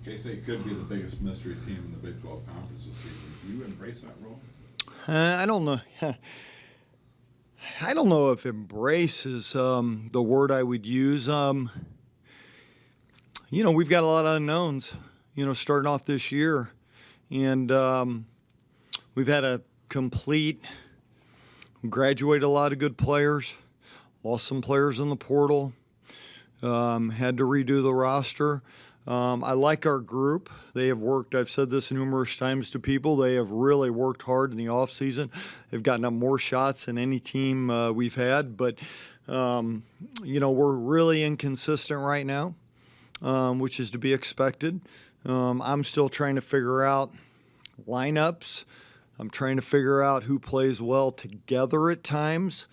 K-State could be the biggest mystery team in the Big 12 Conference this season. Do you embrace that role? I don't know. I don't know if embrace is the word I would use. We've got a lot of unknowns, starting off this year. And we've had a graduated a lot of good players, lost some players in the portal, had to redo the roster. I like our group. They have worked, I've said this numerous times to people, they have really worked hard in the offseason. They've gotten up more shots than any team we've had. But, we're really inconsistent right now, which is to be expected. I'm still trying to figure out lineups. I'm trying to figure out who plays well together at times.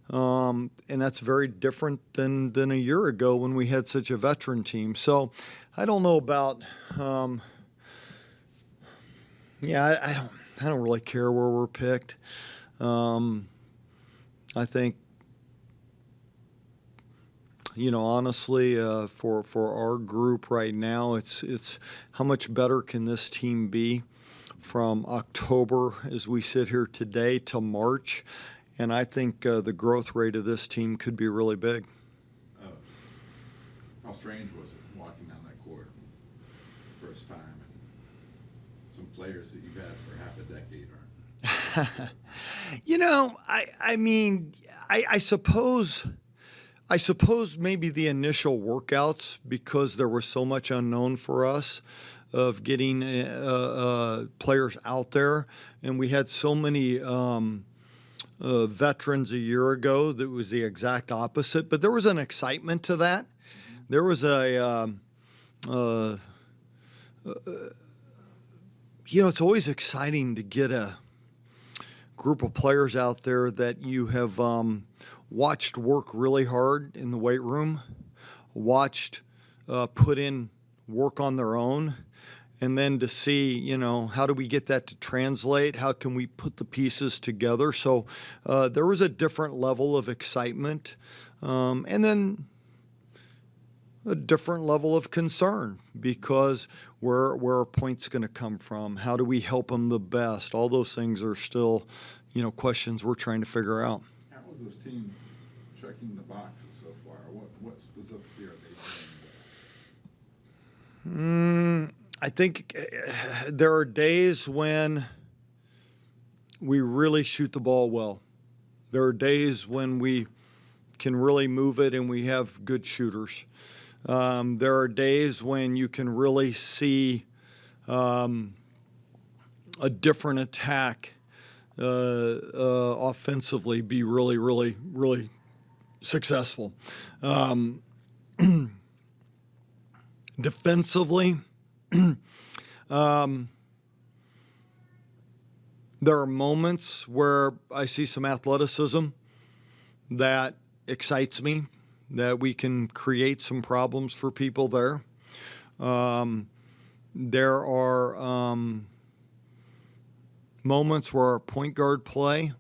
And that's very different than a year ago when we had such a veteran team. So I don't know about, I don't really care where we're picked. I think, honestly, for our group right now, it's how much better can this team be from October as we sit here today to March. And I think the growth rate of this team could be really big. How strange was it walking down that court first time? And some players that you've had for half a decade aren't. I suppose maybe the initial workouts, because there was so much unknown for us of getting players out there, and we had so many veterans a year ago that was the exact opposite. But there was an excitement to that. There was it's always exciting to get a group of players out there that you have watched work really hard in the weight room, watched put in work on their own, and then to see, how do we get that to translate? How can we put the pieces together? So there was a different level of excitement, and then a different level of concern, because where are points going to come from? How do we help them the best? All those things are still, questions we're trying to figure out. How was this team checking the boxes so far? What specifically are they doing? I think there are days when we really shoot the ball well. There are days when we can really move it and we have good shooters. There are days when you can really see a different attack offensively be really, really, really successful. Defensively, there are moments where I see some athleticism that excites me, that we can create some problems for people there. There are moments where our point guard play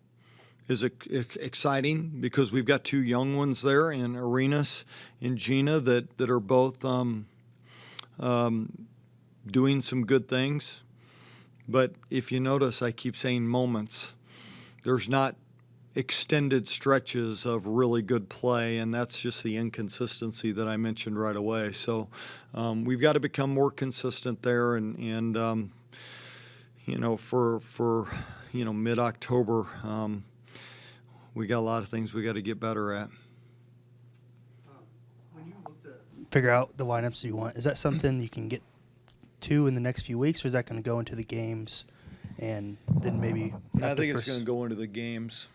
is exciting, because we've got two young ones there in Arenas and Gina that are both doing some good things. But if you notice, I keep saying moments. There's not extended stretches of really good play, and that's just the inconsistency that I mentioned right away. So we've got to become more consistent there, and for mid-October, we got a lot of things we got to get better at. When you look to figure out the lineups you want, is that something you can get to in the next few weeks, or is that going to go into the games and then maybe? I think it's going to go into the games.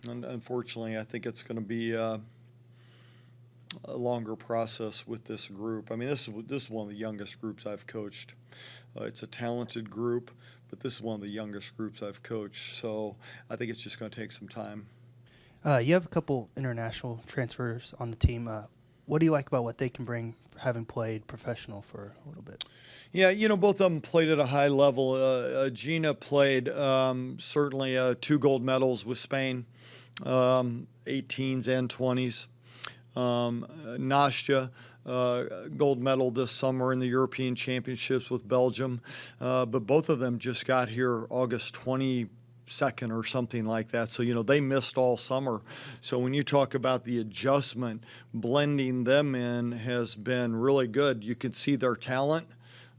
Unfortunately, I think it's going to be a longer process with this group. I mean, this is one of the youngest groups I've coached. It's a talented group, but this is one of the youngest groups I've coached. So I think it's just going to take some time. You have a couple international transfers on the team. What do you like about what they can bring, having played professional for a little bit? Yeah, both of them played at a high level. Gina played certainly 2 gold medals with Spain, 18s and 20s. Nastya gold medal this summer in the European Championships with Belgium. But both of them just got here August 22nd or something like that. So, they missed all summer. So when you talk about the adjustment, blending them in has been really good. You can see their talent,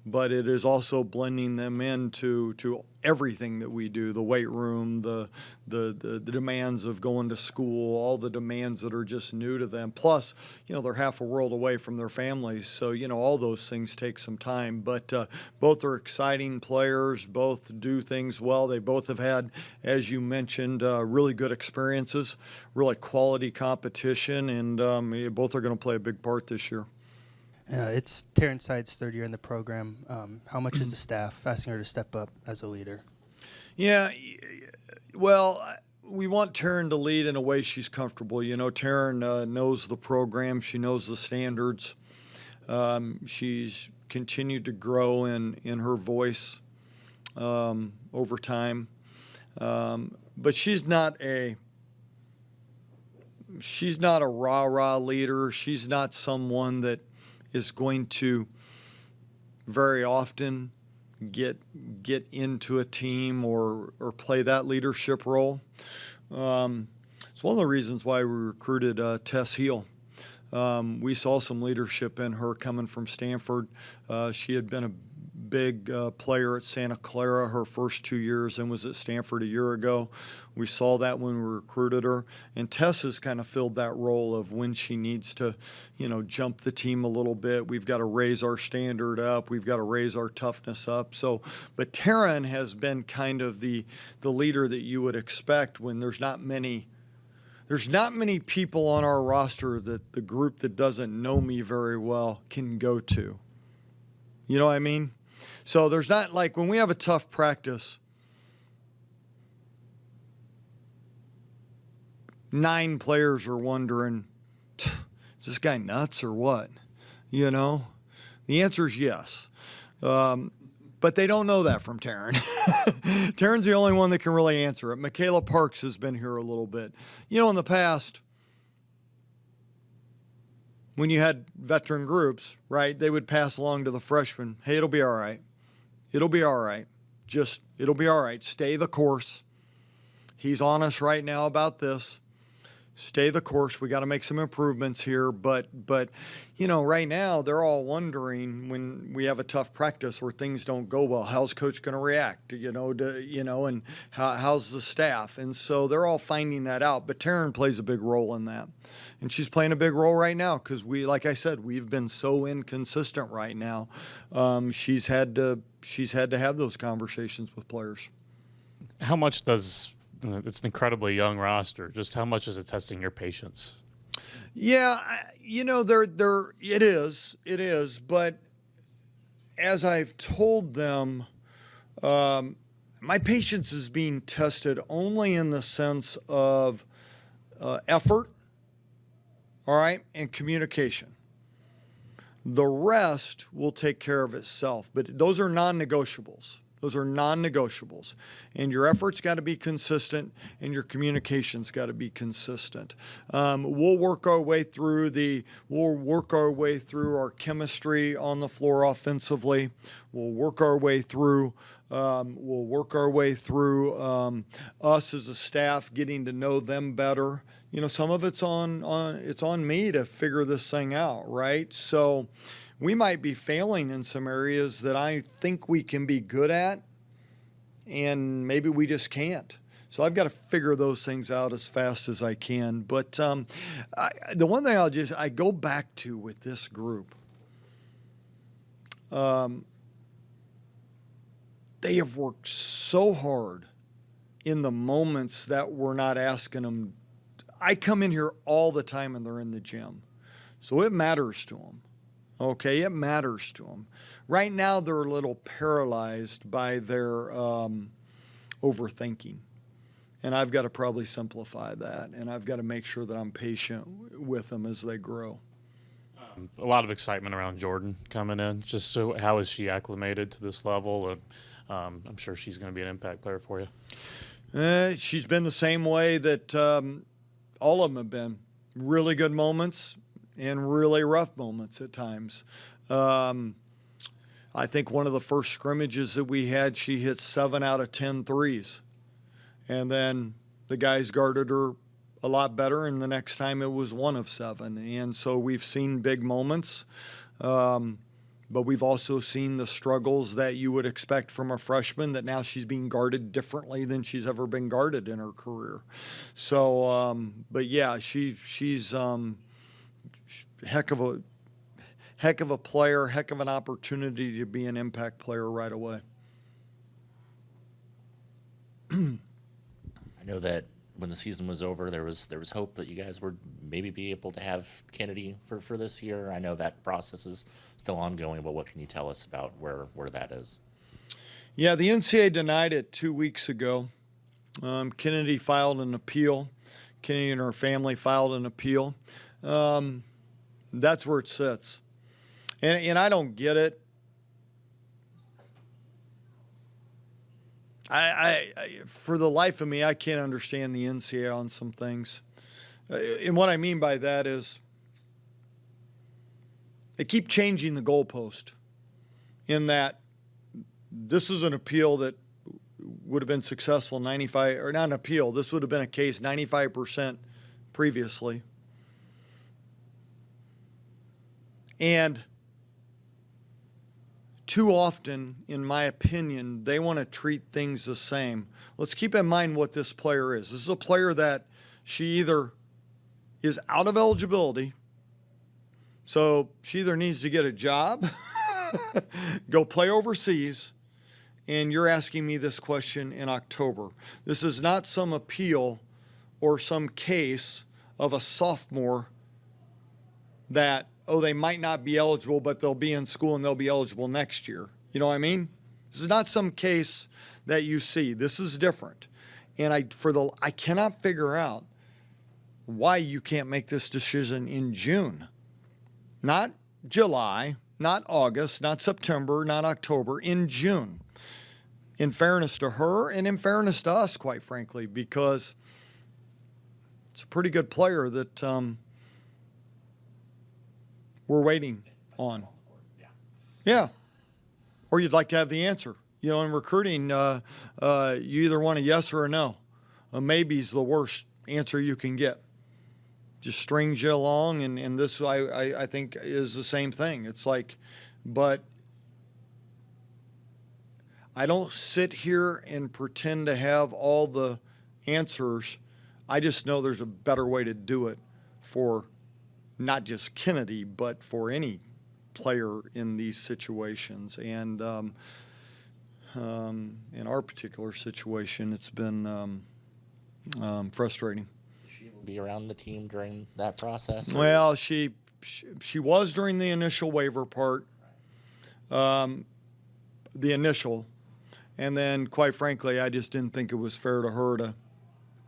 but it is also blending them into everything that we do, the weight room, the demands of going to school, all the demands that are just new to them. Plus, they're half a world away from their families, so, all those things take some time. But both are exciting players, both do things well. They both have had, as you mentioned, really good experiences, really quality competition, and both are going to play a big part this year. It's Taryn Side's third year in the program. How much is the staff asking her to step up as a leader? Yeah, well, we want Taryn to lead in a way she's comfortable. Taryn knows the program. She knows the standards. She's continued to grow in her voice over time. But she's not a rah-rah leader. She's not someone that is going to very often get into a team or play that leadership role. It's one of the reasons why we recruited Tess Heel. We saw some leadership in her coming from Stanford. She had been a big player at Santa Clara her first 2 years and was at Stanford a year ago. We saw that when we recruited her. And Tess has kind of filled that role of when she needs to, jump the team a little bit. We've got to raise our standard up. We've got to raise our toughness up. But Taryn has been kind of the leader that you would expect when there's not many people on our roster that the group that doesn't know me very well can go to. You know what I mean? So there's not like when we have a tough practice, 9 players are wondering, is this guy nuts or what? The answer is yes. But they don't know that from Taryn. Taryn's the only one that can really answer it. Michaela Parks has been here a little bit. In the past, when you had veteran groups, right, they would pass along to the freshmen, hey, it'll be all right. It'll be all right. It'll be all right. Stay the course. He's on us right now about this. Stay the course. We got to make some improvements here. But right now they're all wondering when we have a tough practice where things don't go well, how's coach going to react? And how's the staff? And so they're all finding that out. But Taryn plays a big role in that, and she's playing a big role right now because like I said, we've been so inconsistent right now. She's had to have those conversations with players. How much does it's an incredibly young roster. Just how much is it testing your patience? Yeah, it is. But as I've told them, my patience is being tested only in the sense of effort, all right, and communication. The rest will take care of itself, but those are non-negotiables. And your effort's got to be consistent, and your communication's got to be consistent. We'll work our way through our chemistry on the floor offensively. We'll work our way through us as a staff, getting to know them better. Some of it's on me to figure this thing out, right? So we might be failing in some areas that I think we can be good at, and maybe we just can't. So I've got to figure those things out as fast as I can. But the one thing I go back to with this group, they have worked so hard in the moments that we're not asking them. I come in here all the time and they're in the gym. So it matters to them. Okay, it matters to them. Right now, they're a little paralyzed by their overthinking. And I've got to probably simplify that. And I've got to make sure that I'm patient with them as they grow. A lot of excitement around Jordan coming in. Just so how is she acclimated to this level? I'm sure she's going to be an impact player for you. She's been the same way that all of them have been. Really good moments, and really rough moments at times. I think one of the first scrimmages that we had, she hit 7 out of 10 threes. And then the guys guarded her a lot better, and the next time it was 1 of 7. And so we've seen big moments, but we've also seen the struggles that you would expect from a freshman, that now she's being guarded differently than she's ever been guarded in her career. So, but yeah, she's heck of a player, heck of an opportunity to be an impact player right away. I know that when the season was over, there was hope that you guys would maybe be able to have Kennedy for this year. I know that process is still ongoing, but what can you tell us about where that is? Yeah, the NCAA denied it 2 weeks ago. Kennedy filed an appeal. Kennedy and her family filed an appeal. That's where it sits. And I don't get it. I for the life of me, I can't understand the NCAA on some things. And what I mean by that is they keep changing the goalpost, in that this is an appeal that would have been successful 95, or not an appeal, this would have been a case 95% previously. And too often, in my opinion, they want to treat things the same. Let's keep in mind what this player is. This is a player that she either is out of eligibility, so she either needs to get a job, go play overseas, and you're asking me this question in October. This is not some appeal or some case of a sophomore that, oh, they might not be eligible, but they'll be in school and they'll be eligible next year. You know what I mean? This is not some case that you see. This is different. And I cannot figure out why you can't make this decision in June. Not July, not August, not September, not October, in June. In fairness to her and in fairness to us, quite frankly, because it's a pretty good player that we're waiting on. Yeah. Or you'd like to have the answer. You know, in recruiting, you either want a yes or a no. A maybe's the worst answer you can get. Just strings you along, and this, I think, is the same thing. It's like, but I don't sit here and pretend to have all the answers. I just know there's a better way to do it for not just Kennedy, but for any player in these situations. And in our particular situation, it's been frustrating. She will be around the team during that process? Well, she was during the initial waiver part, the initial. And then, quite frankly, I just didn't think it was fair to her to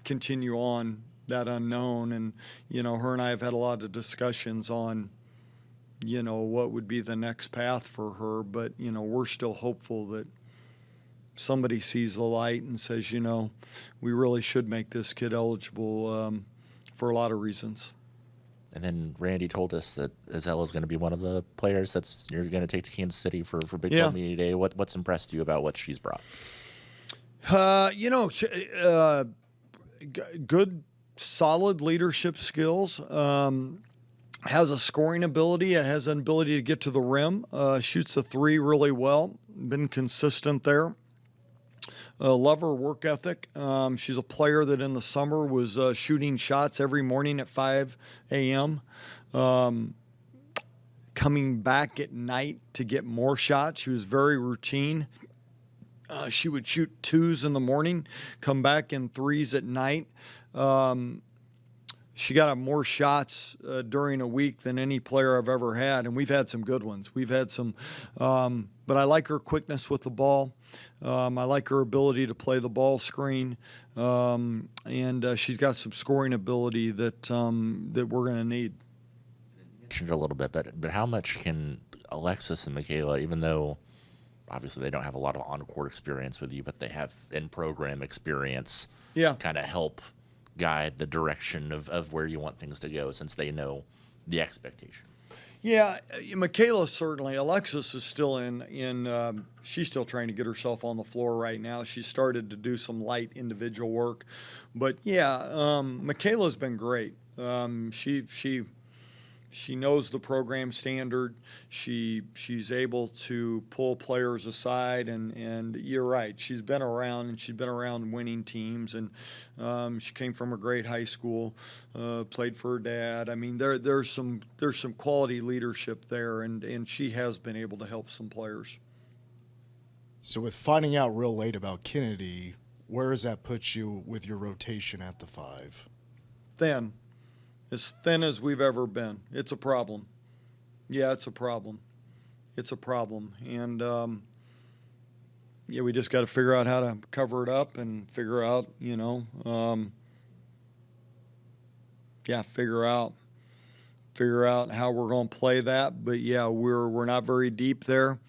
continue on that unknown. And, you know, her and I have had a lot of discussions on, you know, what would be the next path for her. But, you know, we're still hopeful that somebody sees the light and says, you know, we really should make this kid eligible for a lot of reasons. And then Randy told us that Azella is going to be one of the players you're going to take to Kansas City for Big 12 Media Day. What's impressed you about what she's brought? You know, good, solid leadership skills. Has a scoring ability. Has an ability to get to the rim. Shoots the three really well. Been consistent there. Love her work ethic. She's a player that in the summer was shooting shots every morning at 5 a.m., coming back at night to get more shots. She was very routine. She would shoot twos in the morning, come back in threes at night. She got more shots during a week than any player I've ever had, and we've had some good ones. We've had some, but I like her quickness with the ball. I like her ability to play the ball screen, and she's got some scoring ability that we're going to need. You mentioned it a little bit, but how much can Alexis and Michaela, even though obviously they don't have a lot of on-court experience with you, but they have in-program experience, kind of help guide the direction of where you want things to go, since they know the expectation. Yeah, Michaela certainly. Alexis is still she's still trying to get herself on the floor right now. She started to do some light individual work, but yeah, Michaela's been great. She knows the program standard. She's able to pull players aside, and you're right. She's been around, and she's been around winning teams, and she came from a great high school, played for her dad. I mean, there's some quality leadership there, and she has been able to help some players. So with finding out real late about Kennedy, where does that put you with your rotation at the 5? Thin. As thin as we've ever been. It's a problem. Yeah, it's a problem. It's a problem. And, yeah, we just got to figure out how to cover it up and figure out, figure out how we're going to play that. But, yeah, we're not very deep there.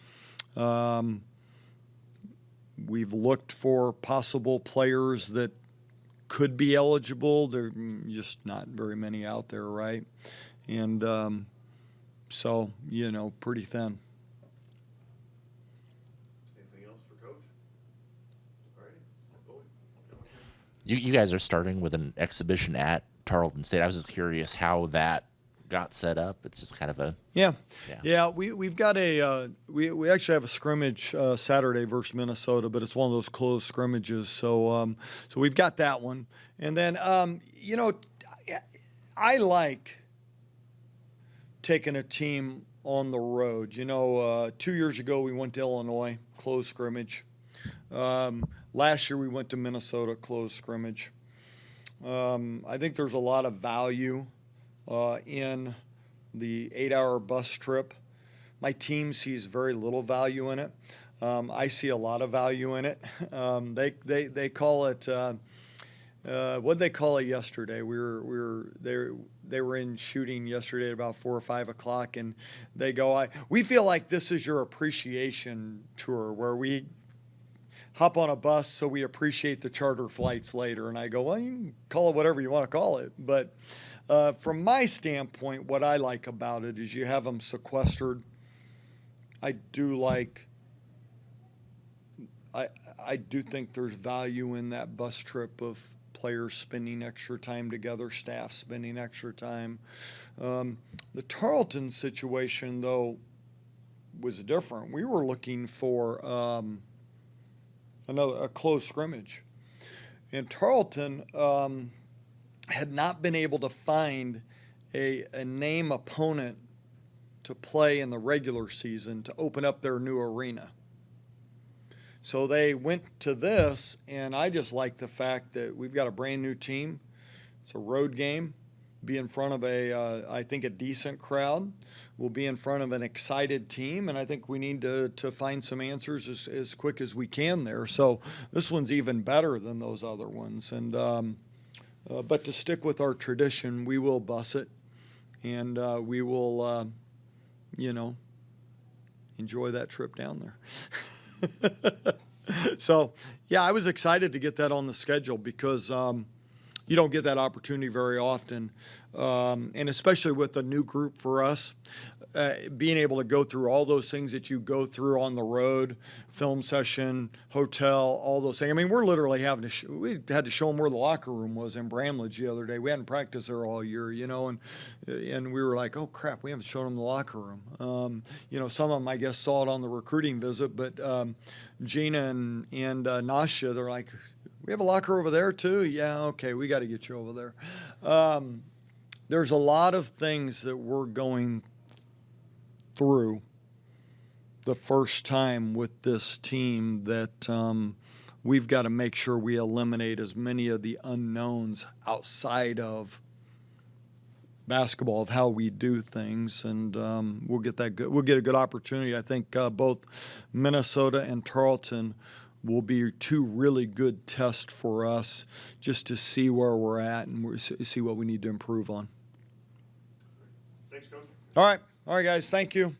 We've looked for possible players that could be eligible. There are just not very many out there, right? And so, pretty thin. Anything else for Coach? All right. You guys are starting with an exhibition at Tarleton State. I was just curious how that got set up. It's just kind of a yeah. We've got we actually have a scrimmage Saturday versus Minnesota, but it's one of those closed scrimmages. So we've got that one, and then I like taking a team on the road. 2 years ago we went to Illinois, closed scrimmage. Last year we went to Minnesota, closed scrimmage. I think there's a lot of value in the 8-hour bus trip. My team sees very little value in it. I see a lot of value in it. They call it what did they call it yesterday? They were in shooting yesterday at about 4 or 5 o'clock, and they go, we feel like this is your appreciation tour where we hop on a bus so we appreciate the charter flights later. And I go, well, you can call it whatever you want to call it, but from my standpoint, what I like about it is you have them sequestered. I do think there's value in that bus trip of players spending extra time together, staff spending extra time. The Tarleton situation, though, was different. We were looking for a close scrimmage. And Tarleton had not been able to find a name opponent to play in the regular season to open up their new arena. So they went to this, and I just like the fact that we've got a brand new team. It's a road game. Be in front of I think a decent crowd. We'll be in front of an excited team, and I think we need to find some answers as quick as we can there. So this one's even better than those other ones. And but to stick with our tradition, we will bus it, and we will, enjoy that trip down there. So, yeah, I was excited to get that on the schedule because you don't get that opportunity very often, and especially with a new group for us, being able to go through all those things that you go through on the road, film session, hotel, all those things. I mean, we're literally having to we had to show them where the locker room was in Bramlage the other day. We hadn't practiced there all year, and we were like, oh crap, we haven't shown them the locker room. Some of them I guess saw it on the recruiting visit, but Gina and Nasha, they're like, we have a locker over there too? Yeah, okay, we got to get you over there. There's a lot of things that we're going through the first time with this team that we've got to make sure we eliminate as many of the unknowns outside of basketball of how we do things, and we'll get a good opportunity. I think both Minnesota and Tarleton will be two really good tests for us just to see where we're at and see what we need to improve on. Thanks, Coach. All right, guys. Thank you.